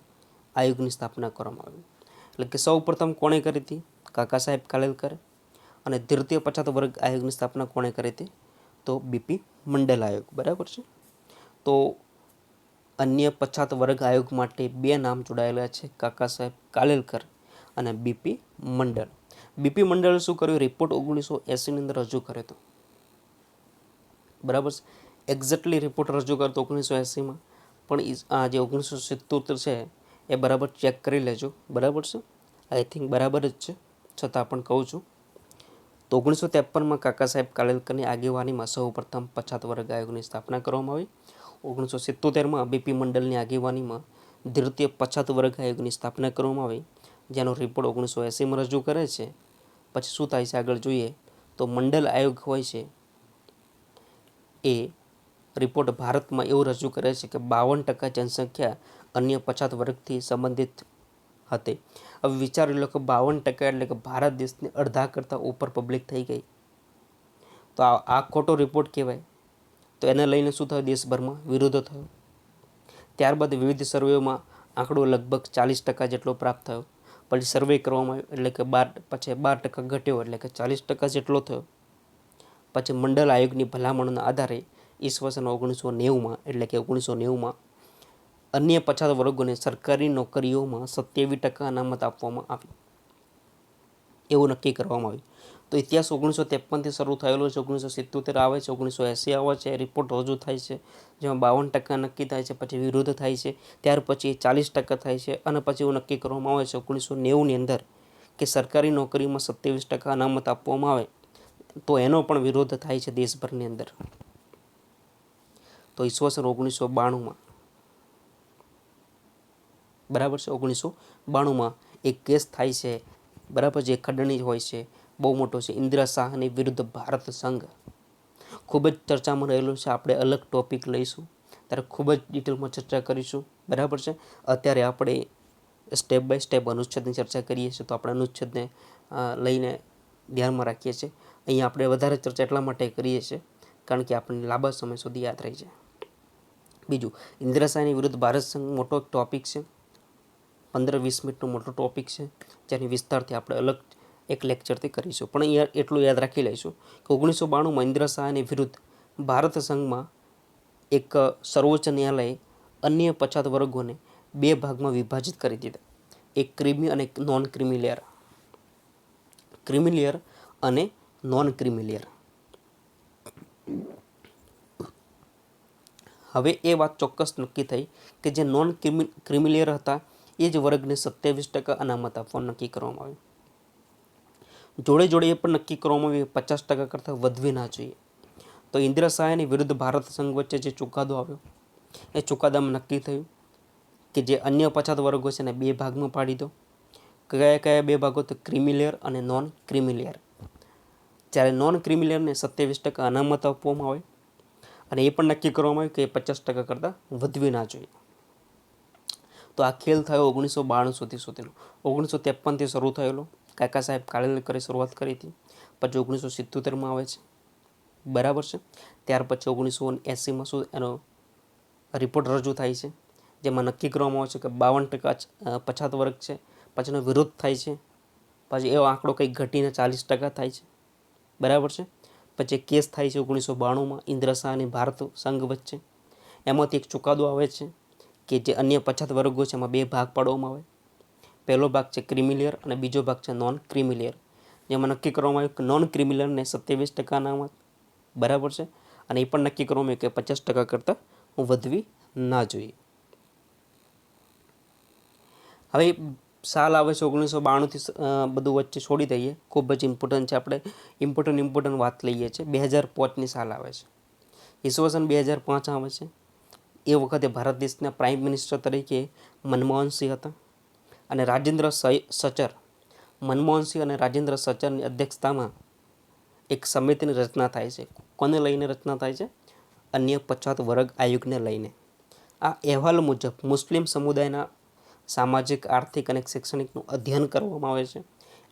આયોગની સ્થાપના કરવામાં આવી. એટલે કે સૌ પ્રથમ કોણે કરી હતી? કાકા સાહેબ કાલેલકર. અને દ્વિતીય પછાત વર્ગ આયોગની સ્થાપના કોણે કરી હતી? તો બીપી મંડલ આયોગ, બરાબર છે. તો અન્ય પછાત વર્ગ આયોગ માટે 2 નામ જોડાયેલા છે, કાકા સાહેબ કાલેલકર અને બીપી મંડળ. બીપી મંડળે શું કર્યું? રિપોર્ટ 1980ની અંદર રજૂ કર્યો હતો, બરાબર છે. એક્ઝેક્ટલી રિપોર્ટ રજૂ કરતો 1980માં, પણ આ જે 1977 છે એ બરાબર ચેક કરી લેજો, બરાબર છે. આઈ થિંક બરાબર જ છે, છતાં પણ કહું છું. તો 1953માં કાકા સાહેબ કાલેલકરની આગેવાનીમાં સૌ પ્રથમ પછાત વર્ગ આયોગની સ્થાપના કરવામાં આવી. 1977માં બીપી મંડળની આગેવાનીમાં દ્વિતીય પછાત વર્ગ આયોગની સ્થાપના કરવામાં આવી, જેનો રિપોર્ટ 1980માં રજૂ કરે છે. પછી શું થાય છે આગળ જોઈએ તો મંડળ આયોગ હોય છે એ રિપોર્ટ ભારતમાં એવું રજૂ કરે છે કે 52% જનસંખ્યા અન્ય પછાત વર્ગથી સંબંધિત હતી. હવે વિચારી લો કે 52% એટલે કે ભારત દેશની અડધા કરતાં ઉપર પબ્લિક થઈ ગઈ. તો આ ખોટો રિપોર્ટ કહેવાય. તો એને લઈને શું થયું? દેશભરમાં વિરોધ થયો. ત્યારબાદ વિવિધ સર્વેમાં આંકડો લગભગ 40% જેટલો પ્રાપ્ત થયો. પછી સર્વે કરવામાં આવ્યો એટલે કે 12% ઘટ્યો એટલે કે 40% જેટલો થયો. પછી મંડળ આયોગની ભલામણના આધારે ઈસવીસન 1990માં એટલે કે 1990માં અન્ય પછાત વર્ગોને સરકારી નોકરીઓમાં 27% અનામત આપવામાં આવી એવું નક્કી કરવામાં આવ્યું. તો ઇતિહાસ 1953થી શરૂ થયેલો છે, 1977 આવે છે, 1980 આવે છે, રિપોર્ટ રજૂ થાય છે જેમાં 52% નક્કી થાય છે, પછી વિરોધ થાય છે, ત્યાર પછી 40% થાય છે અને પછી એવું નક્કી કરવામાં આવે છે 1990ની અંદર કે સરકારી નોકરીમાં 27% અનામત આપવામાં આવે તો એનો પણ વિરોધ થાય છે દેશભરની અંદર. તો ઈસવીસન 1992માં બરાબર છે, 1992માં એક કેસ થાય છે બરાબર, જે ખંડણી હોય છે, બહુ મોટો છે, ઇન્દિરા શાહની વિરુદ્ધ ભારત સંઘ. ખૂબ જ ચર્ચામાં રહેલું છે. આપણે અલગ ટોપિક લઈશું ત્યારે ખૂબ જ ડિટેલમાં ચર્ચા કરીશું બરાબર છે. અત્યારે આપણે સ્ટેપ બાય સ્ટેપ અનુચ્છેદની ચર્ચા કરીએ છીએ, તો આપણે અનુચ્છેદને લઈને ધ્યાનમાં રાખીએ છીએ. અહીંયા આપણે વધારે ચર્ચા એટલા માટે કરીએ છીએ કારણ કે આપણને લાંબા સમય સુધી યાદ રહી જાય. બીજું, ઇન્દિરા શાહની વિરુદ્ધ ભારત સંઘ મોટો ટોપિક છે, 15-20 મિનિટનો મોટો ટોપિક છે, જેની વિસ્તારથી આપણે અલગ એક લેક્ચરથી કરીશું. પણ અહીંયા એટલું યાદ રાખી લઈશું કે 1992માં ઇન્દિરા શાહની વિરુદ્ધ ભારત સંઘમાં એક સર્વોચ્ચ ન્યાયાલયે અન્ય પછાત વર્ગોને 2 ભાગમાં વિભાજિત કરી દીધા, એક ક્રિમી અને non creamy layer. Creamy layer અને નોન ક્રિમી લેયર. હવે એ વાત ચોક્કસ નક્કી થઈ કે જે નોન ક્રિમી લેયર હતા એ જ વર્ગને 27% અનામત આપવાનું નક્કી કરવામાં આવ્યું. જોડે જોડે એ પણ નક્કી કરવામાં આવ્યું 50% કરતાં વધવી ના જોઈએ. તો ઇન્દિરા શાહની વિરુદ્ધ ભારત સંઘ વચ્ચે જે ચુકાદો આવ્યો એ ચુકાદામાં નક્કી થયું કે જે અન્ય પછાત વર્ગો છે એને 2 ભાગમાં પાડી દો. કયા કયા 2 ભાગો? તો ક્રિમી લેયર અને નોન ક્રિમી લેયર. જ્યારે નોન ક્રિમી લેયરને 27% અનામત આપવામાં આવે અને એ પણ નક્કી કરવામાં આવ્યું કે 50% કરતાં વધવી ના જોઈએ. તો આ ખેલ થયો 1992 સુધીનો. 1953થી શરૂ થયેલો, કાકા સાહેબ કાલેલકરે શરૂઆત કરી હતી. પછી 1977માં આવે છે બરાબર છે. ત્યાર પછી 1980માં શું એનો રિપોર્ટ રજૂ થાય છે જેમાં નક્કી કરવામાં આવે છે કે 52% પછાત વર્ગ છે, પછીનો વિરોધ થાય છે, પછી એવો આંકડો કંઈક ઘટીને 40% થાય છે બરાબર છે. પછી કેસ થાય છે 1992માં ઇન્દિરા શાહ અને ભારત સંઘ વચ્ચે. એમાંથી એક ચુકાદો આવે છે કે જે અન્ય પછાત વર્ગો છે એમાં 2 ભાગ પાડવામાં આવે. પહેલો ભાગ છે ક્રિમી લેયર અને બીજો ભાગ છે નોન ક્રિમી લેયર, જેમાં નક્કી કરવામાં આવ્યું કે નોન ક્રિમી લેયરને 27% અનામત બરાબર છે અને એ પણ નક્કી કરવામાં આવ્યું કે 50% કરતાં વધવી ના જોઈએ. હવે સાલ આવે છે 1992થી બધું વચ્ચે છોડી દઈએ, ખૂબ જ ઇમ્પોર્ટન્ટ છે. આપણે ઇમ્પોર્ટન્ટ વાત લઈએ છીએ. 2005ની સાલ આવે છે, ઈસવીસન 2005 આવે છે. એ વખતે ભારત દેશના પ્રાઇમ મિનિસ્ટર તરીકે મનમોહનસિંહ હતા અને મનમોહનસિંહ અને રાજેન્દ્ર સચરની અધ્યક્ષતામાં એક સમિતિની રચના થાય છે. કોને લઈને રચના થાય છે? અન્ય પછાત વર્ગ આયોગને લઈને. આ અહેવાલ મુજબ મુસ્લિમ સમુદાયના સામાજિક, આર્થિક અને શૈક્ષણિકનું અધ્યયન કરવામાં આવે છે,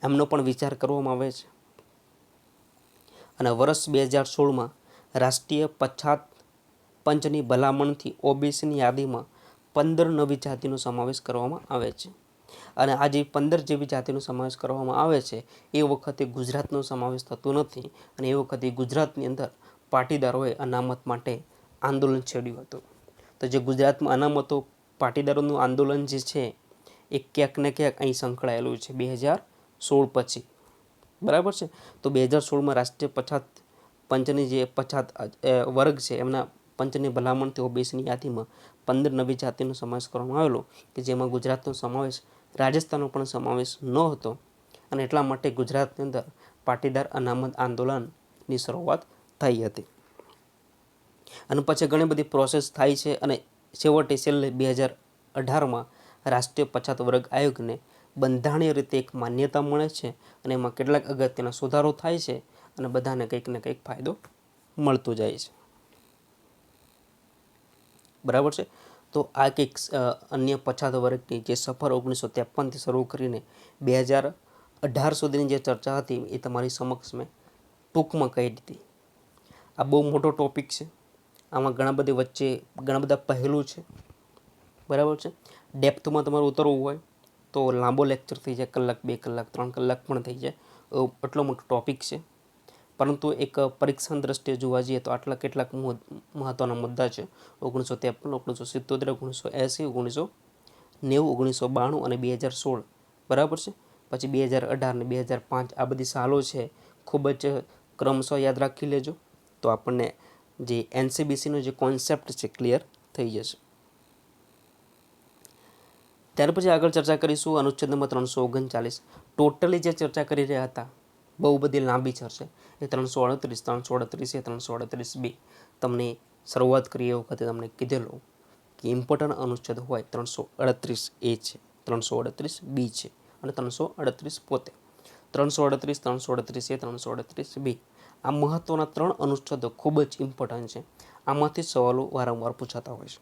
એમનો પણ વિચાર કરવામાં આવે છે. અને વર્ષ 2016માં રાષ્ટ્રીય પછાત પંચની ભલામણથી ઓબીસીની યાદીમાં 15 નવી જાતિનો સમાવેશ કરવામાં આવે છે. અને આ જે 15 જેવી જાતિનો સમાવેશ કરવામાં આવે છે એ વખતે ગુજરાતનો સમાવેશ થતો નથી અને એ વખતે ગુજરાતની અંદર પાટીદારોએ અનામત માટે આંદોલન છેડ્યું હતું. તો જે ગુજરાતમાં અનામતો પાટીદારોનું આંદોલન જે છે એ ક્યાંક ને ક્યાંક અહીં સંકળાયેલું છે 2016 પછી બરાબર છે. તો 2016માં રાષ્ટ્રીય પછાત પંચની જે પછાત વર્ગ છે એમના પંચની ભલામણથી ઓબીસીની યાદીમાં 15 નવી જાતિનો સમાવેશ કરવામાં આવેલો કે જેમાં ગુજરાતનો સમાવેશ, રાજસ્થાનનો પણ સમાવેશ ન હતો અને એટલા માટે ગુજરાતની અંદર પાટીદાર અનામત આંદોલનની શરૂઆત થઈ હતી. અને પછી ઘણી બધી પ્રોસેસ થાય છે અને છેલ્લે 2018માં રાષ્ટ્રીય પછાત વર્ગ આયોગને બંધારણીય રીતે એક માન્યતા મળે છે અને એમાં કેટલાક અગત્યના સુધારો થાય છે અને બધાને કંઈક ને કંઈક ફાયદો મળતો જાય છે બરાબર છે. તો આ કંઈક અન્ય પછાત વર્ગની જે સફર 1953થી શરૂ કરીને 2018 સુધીની જે ચર્ચા હતી એ તમારી સમક્ષ મેં ટૂંકમાં કહી દીધી. આ બહુ મોટો ટોપિક છે, આમાં ઘણા બધા પહેલું છે બરાબર છે. ડેપ્થમાં તમારે ઉતરવું હોય તો લાંબો લેક્ચર થઈ જાય, કલાક 2 કલાક 3 કલાક પણ થઈ જાય, એટલો મોટો ટૉપિક છે. પરંતુ એક પરીક્ષાની દ્રષ્ટિએ જોવા જઈએ તો આટલા કેટલાક મહત્ત્વના મુદ્દા છે. 1953, 1977, 1980, 1990, 1992 અને 2016, બરાબર છે. પછી 2018 અને 2005 આ બધી સાલો છે, ખૂબ જ ક્રમશઃ યાદ રાખી લેજો, તો આપણને જે એનસીબીસીનો જે કોન્સેપ્ટ છે ક્લિયર થઈ જશે. ત્યાર પછી આગળ ચર્ચા કરીશું અનુચ્છેદ નંબર 339. ટોટલી જે ચર્ચા કરી રહ્યા હતા, બહુ બધી લાંબી ચર્ચા, એ 338, 338A, 338B. તમને શરૂઆત કરી એ વખતે તમને કીધેલું કે ઇમ્પોર્ટન્ટ અનુચ્છેદ હોય 338A છે, 338B છે અને 338 પોતે. 338, 338A, 338B આ મહત્ત્વના 3 અનુચ્છેદો ખૂબ જ ઇમ્પોર્ટન્ટ છે. આમાંથી સવાલો વારંવાર પૂછાતા હોય છે.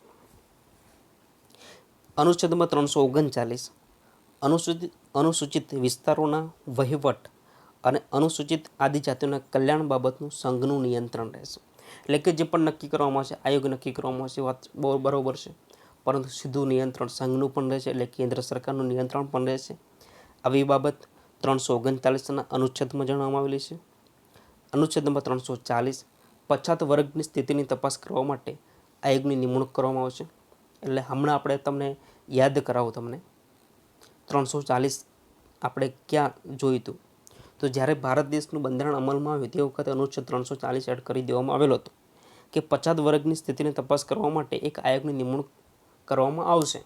અનુચ્છેદ નંબર 339 અનુસૂચિત વિસ્તારોના વહીવટ અને અનુસૂચિત આદિજાતિઓના કલ્યાણ બાબતનું સંઘનું નિયંત્રણ રહેશે. એટલે કે જે પણ નક્કી કરવામાં આવશે, આયોગ નક્કી કરવામાં આવશે, વાત બરોબર છે, પરંતુ સીધું નિયંત્રણ સંઘનું પણ રહેશે, એટલે કેન્દ્ર સરકારનું નિયંત્રણ પણ રહેશે. આવી બાબત 339ના અનુચ્છેદમાં જણાવવામાં આવેલી છે. અનુચ્છેદ નંબર 340 પછાત વર્ગની સ્થિતિની તપાસ કરવા માટે આયોગની નિમણૂક કરવામાં આવશે. એટલે હમણાં આપણે તમને યાદ કરાવું, તમને 340 આપણે ક્યાં જોયું હતું, તો જ્યારે ભારત દેશનું બંધારણ અમલમાં આવ્યું તે વખતે અનુચ્છેદ 340 એડ કરી દેવામાં આવેલો હતો કે પછાત વર્ગની સ્થિતિની તપાસ કરવા માટે એક આયોગની નિમણૂક કરવામાં આવશે.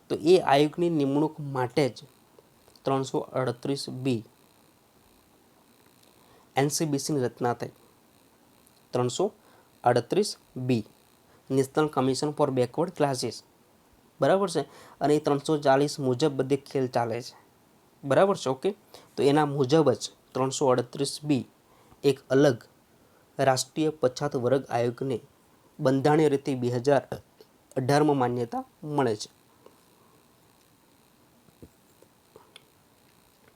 તો એ આયોગની નિમણૂક માટે જ 338B એનસીબીસીની રચના થઈ. 338B national commission for backward classes, બરાબર છે. અને એ 340 મુજબ બધે ખેલ ચાલે છે, બરાબર છે. ઓકે, તો એના મુજબ જ 338B એક અલગ રાષ્ટ્રીય પછાત વર્ગ આયોગને બંધારણીય રીતે 2018માં માન્યતા મળે છે.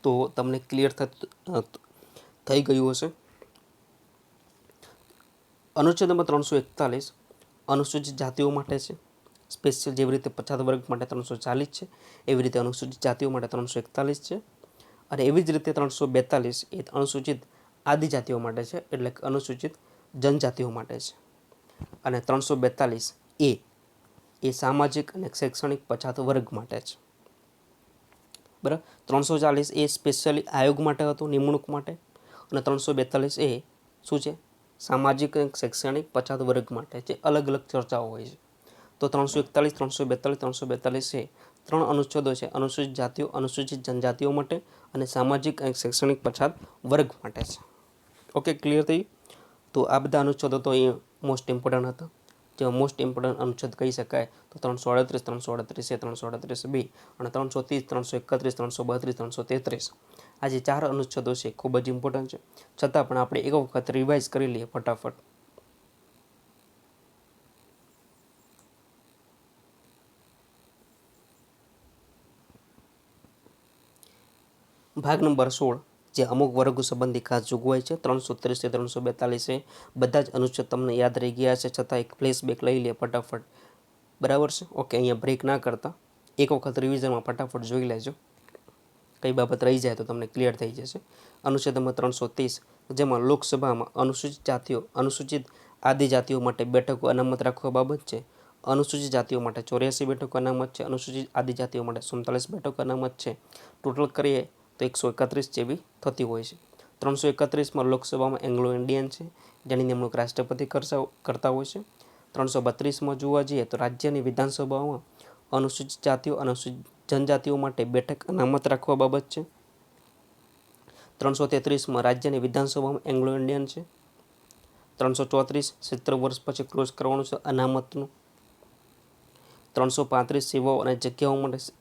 તો તમને ક્લિયર થઈ ગયું હશે. અનુચ્છેદ નંબર 341 અનુસૂચિત જાતિઓ માટે છે. સ્પેશિયલ જેવી રીતે પછાત વર્ગ માટે 340 છે, એવી રીતે અનુસૂચિત જાતિઓ માટે 341 છે. અને એવી જ રીતે 342 એ અનુસૂચિત આદિજાતિઓ માટે છે, એટલે કે અનુસૂચિત જનજાતિઓ માટે છે. અને 342A એ સામાજિક અને શૈક્ષણિક પછાત વર્ગ માટે છે. બરાબર. 340 એ સ્પેશિયલી આયોગ માટે હતું, નિમણૂક માટે. અને 342A શું છે? સામાજિક અને શૈક્ષણિક પછાત વર્ગ માટે છે. અલગ અલગ ચર્ચાઓ હોય છે. તો 341, 342, 342A 3 અનુચ્છેદો છે અનુસૂચિત જાતિઓ, અનુસૂચિત જનજાતિઓ માટે અને સામાજિક અને શૈક્ષણિક પછાત વર્ગ માટે છે. ઓકે, ક્લિયર થઈ? તો આ બધા અનુચ્છેદો તો એ મોસ્ટ ઇમ્પોર્ટન્ટ હતા. જે મોસ્ટ ઇમ્પોર્ટન્ટ અનુચ્છેદ કહી શકાય તો 338, 338A, 338B અને 330, 331, 332, 333 આ જે 4 અનુચ્છેદો છે ખૂબ જ ઇમ્પોર્ટન્ટ છે. છતાં પણ આપણે એક વખત રિવાઇઝ કરી લઈએ ફટાફટ. ભાગ નંબર 16 જે અમુક વર્ગો સંબંધી ખાસ જોગવાઈ છે 330 342 બધા જ અનુચ્છેદ તમને યાદ રહી ગયા છે, છતાં એક ફ્લેશબેક લઈ લે ફટાફટ, બરાબર છે. ઓકે, અહીંયા બ્રેક ના કરતા એક વખત રિવિઝનમાં ફટાફટ જોઈ લેજો, કઈ બાબત રહી જાય તો તમને ક્લિયર થઈ જશે. અનુચ્છેદ નંબર 330 જેમાં લોકસભામાં અનુસૂચિત જાતિઓ, અનુસૂચિત આદિજાતિઓ માટે બેઠકો અનામત રાખવા બાબત છે. અનુસૂચિત જાતિઓ માટે 84 બેઠકો અનામત છે, અનુસૂચિત આદિજાતિઓ માટે 47 બેઠકો અનામત છે. ટોટલ કરીએ તો 131 જેવી થતી હોય છે. 331માં લોકસભામાં એંગ્લો ઇન્ડિયન છે, જેની નિમણૂક રાષ્ટ્રપતિ કરતા હોય છે. 332માં જોવા જઈએ તો રાજ્યની વિધાનસભાઓમાં અનુસૂચિત જાતિઓ, અનુસૂચિત જનજાતિઓ માટે બેઠક અનામત રાખવા બાબત છે. 333માં રાજ્યની વિધાનસભામાં એંગ્લો ઇન્ડિયન છે. 334 70 વર્ષ પછી ક્લોઝ કરવાનું છે અનામતનું. 335 સેવાઓ અને જગ્યાઓ માટે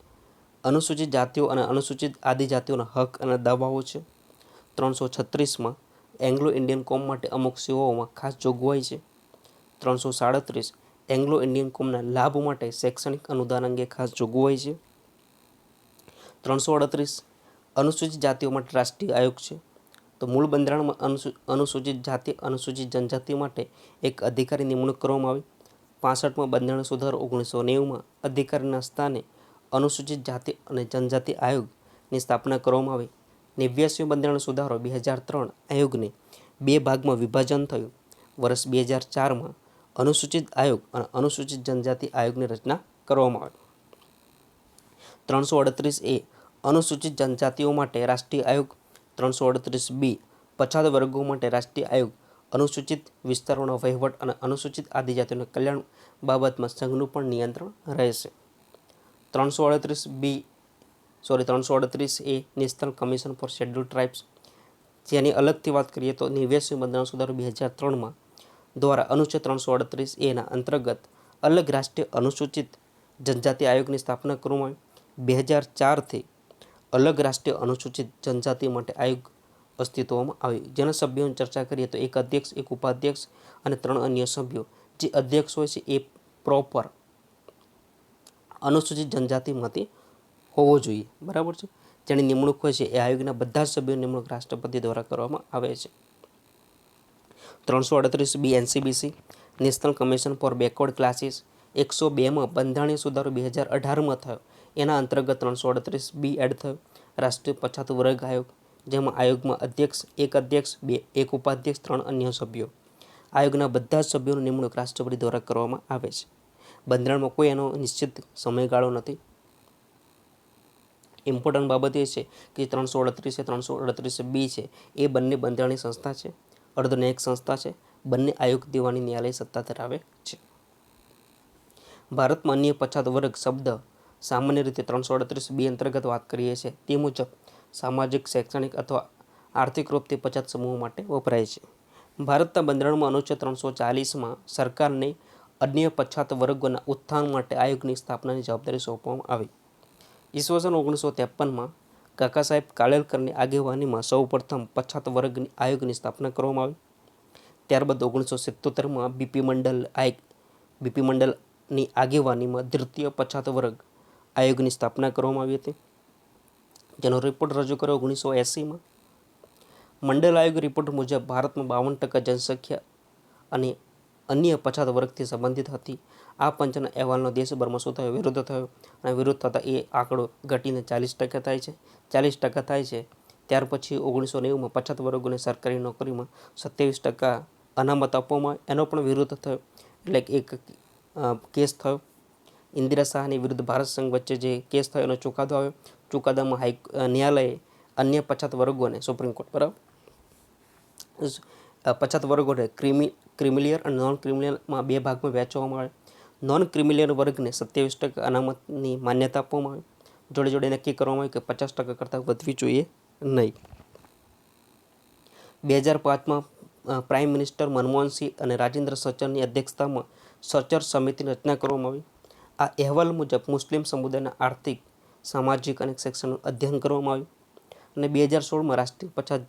અનુસૂચિત જાતિઓ અને અનુસૂચિત આદિજાતિઓના હક અને દાવાઓ છે. 336માં એંગ્લો ઇન્ડિયન કોમ માટે અમુક સેવાઓમાં ખાસ જોગવાઈ છે. 337 એંગ્લો ઇન્ડિયન કોમના લાભ માટે શૈક્ષણિક અનુદાન અંગે ખાસ જોગવાઈ છે. 338 અનુસૂચિત જાતિઓ માટે રાષ્ટ્રીય આયોગ છે. તો મૂળ બંધારણમાં અનુસૂચિત જાતિ, અનુસૂચિત જનજાતિ માટે એક અધિકારી નિમણૂક કરવામાં આવી. 65માં બંધારણ સુધારો 1990માં અધિકારીના સ્થાને અનુસૂચિત જાતિ અને જનજાતિ આયોગની સ્થાપના કરવામાં આવી. 89 બંધારણ સુધારો 2003 આયોગને 2 ભાગમાં વિભાજન થયું. વર્ષ 2004માં અનુસૂચિત આયોગ અને અનુસૂચિત જનજાતિ આયોગની રચના કરવામાં આવી. 338A અનુસૂચિત જનજાતિઓ માટે રાષ્ટ્રીય આયોગ, 338B પછાત વર્ગો માટે રાષ્ટ્રીય આયોગ અનુસૂચિત વિસ્તારોના વહીવટ અને અનુસૂચિત આદિજાતિઓના કલ્યાણ બાબતમાં સંઘનું પણ નિયંત્રણ રહેશે. 338A national commission four scheduled tribes, જેની અલગથી વાત કરીએ તો 89 બંધારણ સુધારો 2003માં દ્વારા અનુચ્છેદ 338A અંતર્ગત અલગ રાષ્ટ્રીય અનુસૂચિત જનજાતિ આયોગની સ્થાપના કરવામાં આવી. 2004થી અલગ રાષ્ટ્રીય અનુસૂચિત જનજાતિ માટે આયોગ અસ્તિત્વમાં આવ્યું, જેના સભ્યોની ચર્ચા કરીએ તો એક અધ્યક્ષ, એક ઉપાધ્યક્ષ અને 3 અન્ય સભ્યો. જે અધ્યક્ષ હોય છે એ પ્રોપર અનુસૂચિત જનજાતિમાંથી હોવો જોઈએ, બરાબર છે. જેની નિમણૂક હોય છે એ આયોગના બધા જ સભ્યોની નિમણૂક રાષ્ટ્રપતિ દ્વારા કરવામાં આવે છે. 338B NCBC national commission for backward classes, 102માં બંધારણીય સુધારો 2018માં થયો. એના અંતર્ગત 338B એડ થયો, રાષ્ટ્રીય પછાત વર્ગ આયોગ, જેમાં આયોગમાં અધ્યક્ષ, એક ઉપાધ્યક્ષ, 3 અન્ય સભ્યો. આયોગના બધા જ સભ્યોની નિમણૂક રાષ્ટ્રપતિ દ્વારા કરવામાં આવે છે. બંધારણમાં કોઈ એનો નિશ્ચિત સમયગાળો નથી. ઇમ્પોર્ટન્ટ બાબત એ છે કે 338 છે, 338B છે, એ બંને બંધારણીય સંસ્થા છે, અર્ધન્યાયિક સંસ્થા છે. બંને આયોગ દીવાની ન્યાયાલય સત્તા ધરાવે છે. ભારતમાં અન્ય પછાત વર્ગ શબ્દ સામાન્ય રીતે 338B અંતર્ગત વાત કરીએ છીએ તે મુજબ સામાજિક, શૈક્ષણિક અથવા આર્થિક રૂપથી પછાત સમૂહો માટે વપરાય છે. ભારતના બંધારણમાં અનુચ્છેદ 340માં સરકારને અન્ય પછાત વર્ગોના ઉત્થાન માટે આયોગની સ્થાપનાની જવાબદારી સોંપવામાં આવી. ઈસવીસન 1953માં કાકા સાહેબ કાલેલકરની આગેવાનીમાં સૌપ્રથમ પછાત વર્ગ આયોગની સ્થાપના કરવામાં આવી. ત્યારબાદ 1977માં બીપી મંડલની આગેવાનીમાં દ્વિતીય પછાત વર્ગ આયોગની સ્થાપના કરવામાં આવી હતી, જેનો રિપોર્ટ રજૂ કર્યો 1980માં. મંડલ આયોગ રિપોર્ટ મુજબ ભારતમાં 52% જનસંખ્યા અને અન્ય પછાત વર્ગથી સંબંધિત હતી. આ પંચના અહેવાલનો દેશભરમાં શું થયો? વિરોધ થયો, અને વિરોધ થતાં એ આંકડો ઘટીને 40% થાય છે. 40% થાય છે. ત્યાર પછી 1990માં પછાત વર્ગોને સરકારી નોકરીમાં 27% અનામત આપવામાં એનો પણ વિરોધ થયો, એટલે એક કેસ થયો. ઇન્દિરા શાહની વિરુદ્ધ ભારત સંઘ વચ્ચે જે કેસ થયો એનો ચુકાદો આવ્યો. ચુકાદામાં ન્યાયાલયે અન્ય પછાત વર્ગોને સુપ્રીમ કોર્ટ બરાબર પછાત વર્ગોને ક્રિમિલિયર અને નોન ક્રિમિલિયરમાં 2 ભાગમાં વહેંચવામાં આવે. નોન ક્રિમિલિયર વર્ગને 27% અનામતની માન્યતા આપવામાં આવે. જોડે જોડે નક્કી કરવામાં આવે કે 50% કરતાં વધવી જોઈએ નહીં. 2005માં પ્રાઇમ મિનિસ્ટર મનમોહનસિંહ અને રાજેન્દ્ર સચરની અધ્યક્ષતામાં સચર સમિતિની રચના કરવામાં આવી. આ અહેવાલ મુજબ મુસ્લિમ સમુદાયના આર્થિક, સામાજિક અને શૈક્ષણિક અધ્યયન કરવામાં આવ્યું. અને 2016માં રાષ્ટ્રીય પછાત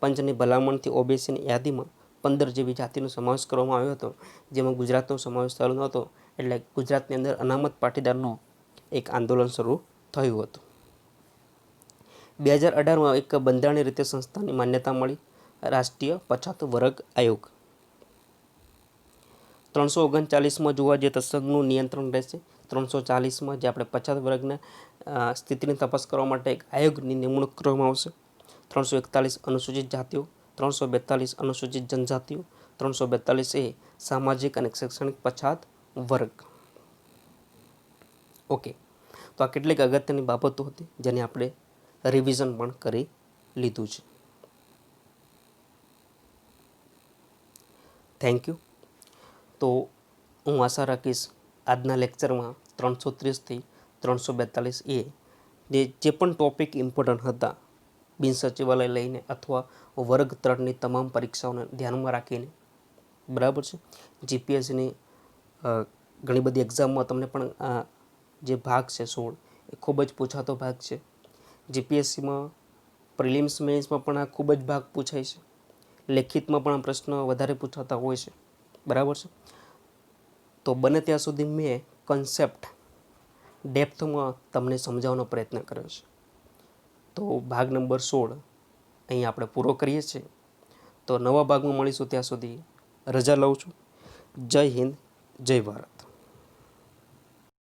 પંચની ભલામણથી ઓબીસીની યાદીમાં 15 જેવી જાતિનો સમાવેશ કરવામાં આવ્યો હતો, જેમાં ગુજરાતનો સમાવેશ થયેલો નહોતો. એટલે ગુજરાતની અંદર અનામત પાટીદારનું એક આંદોલન શરૂ થયું હતું. 2018માં એક બંધારણીય રીતે સંસ્થાની માન્યતા મળી, રાષ્ટ્રીય પછાત વર્ગ આયોગ. 339માં જોવા જઈએ તો સંઘનું નિયંત્રણ રહેશે. 340માં જે આપણે પછાત વર્ગના સ્થિતિની તપાસ કરવા માટે એક આયોગની નિમણૂક કરવામાં આવશે. 341 અનુસૂચિત જાતિઓ, 342 અનુસૂચિત જનજાતિઓ, 342A સામાજિક અને શૈક્ષણિક પછાત વર્ગ. ઓકે, તો આ કેટલીક અગત્યની બાબતો હતી જેને આપણે રિવિઝન પણ કરી લીધું છે. Thank you. તો હું આશા રાખીશ આજના લેક્ચરમાં 330થી 342A જે પણ ટોપિક ઇમ્પોર્ટન્ટ હતા બિન સચિવાલય લઈને અથવા વર્ગ 3ની તમામ પરીક્ષાઓને ધ્યાનમાં રાખીને, બરાબર છે. જીપીએસસીની ઘણી બધી એક્ઝામમાં તમને પણ જે ભાગ છે 16 એ ખૂબ જ પૂછાતો ભાગ છે. જીપીએસસીમાં પ્રિલિમ્સ મેન્સમાં પણ આ ખૂબ જ ભાગ પૂછાય છે. લેખિતમાં પણ આ પ્રશ્ન વધારે પૂછાતા હોય છે, બરાબર છે. તો બને ત્યાં સુધી મેં કન્સેપ્ટ ડેપ્થમાં તમને સમજાવવાનો પ્રયત્ન કર્યો છે. તો ભાગ નંબર 16 અહીં આપણે પૂરો કરીએ છીએ. તો નવા ભાગમાં મળીશું, ત્યાં સુધી રજા લઉં છું. જય હિન્દ, જય ભારત.